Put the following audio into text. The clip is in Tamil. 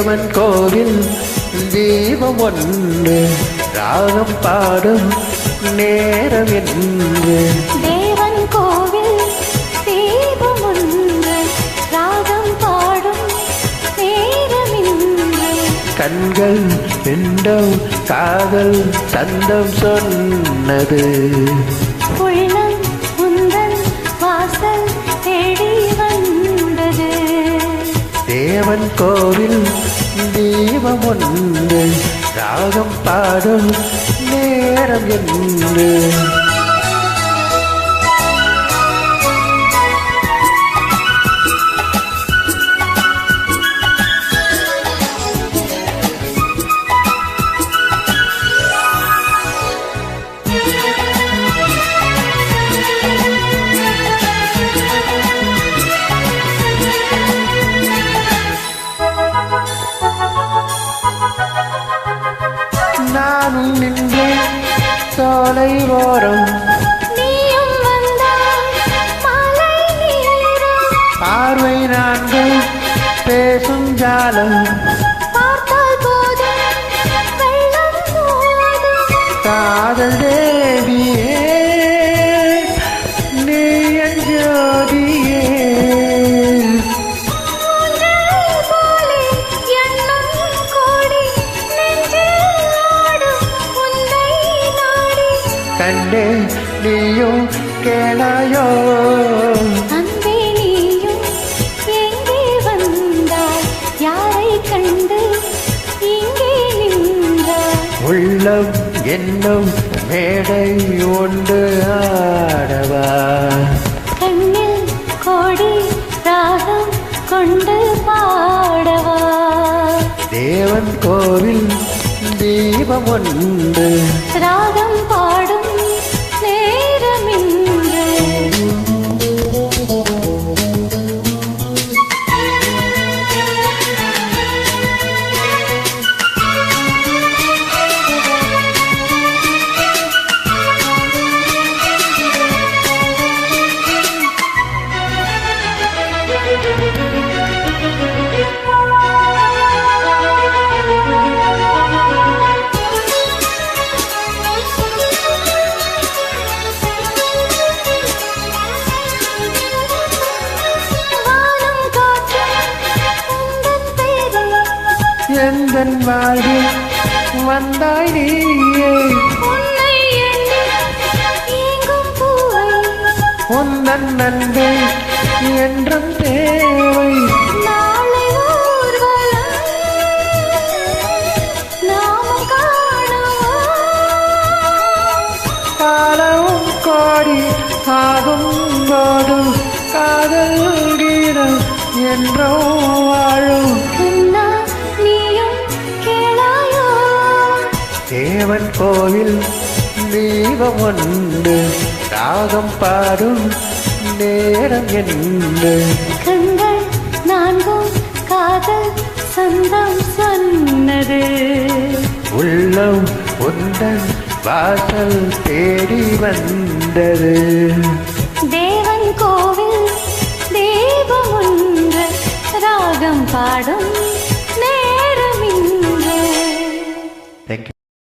தேவன் கோவில் தீபம் ஒன்று ராகம் பாடும் நேரம் என்று. தேவன் கோவில் தீபம் ஒன்று ராகம் பாடும் நேரம் என்று. கண்கள் ரெண்டும் காதல் சந்தம் சொன்னது. உள்ளம் உந்தன் வாசல் தேடி வந்தது. தேவன் கோவில் தீபம் ஒன்று ராகம் பாடும் நேரம் என்று. நானும் நின்றேன் சோலை ஓரம், நீயும் வந்தாய் மாலை நேரம். பார்வை நான்கள் பேசும் ஜாலம், பார்த்தால் போதும் வெள்ளம் போதும். காதல் தேவியே நீ என் ஜோதியே. ஊஞ்சல் போலே எண்ணம் கோடி நெஞ்சில் ஆடும் உன்னை நாடி. கண்டே நீயும் கேளாயோ, அன்பே நீயும் எங்கே வந்தாய், யாரை கண்டு இங்கே நின்றாய். உள்ளம் என்னும் மேடை உண்டு ஆடவா. கண்ணில் கோடி ராகம் கொண்டு பாடவா. தேவன் கோவில் தீபம் ஒன்று ராகம் பாடும் நேரமின்று. வானம் காற்று உந்தன் பேரை, எந்தன் வாழ்வில் வந்தாய் நீயே. உன்னை எண்ணி ஏங்கும் பூவை, உந்தன் நன்மை என்றும் தேவை. நாளை ஊர்வலம் நாமும் காணுவோம். காலம் கோடி ஆகும் போது காதல் கீதம் என்றோ வாழும். கண்ணா நீயும் கேளாயோ, தேவன் கோவில் தீபம் ஒன்று ராகம் பாடும் நேரம் என்று. கண்கள் நான்கும் காதல் சந்தம் சொன்னது. உள்ளம் உந்தன் வாசல் தேடி வந்தது. தேவன் கோவில் தீபம் ஒன்று ராகம் பாடும்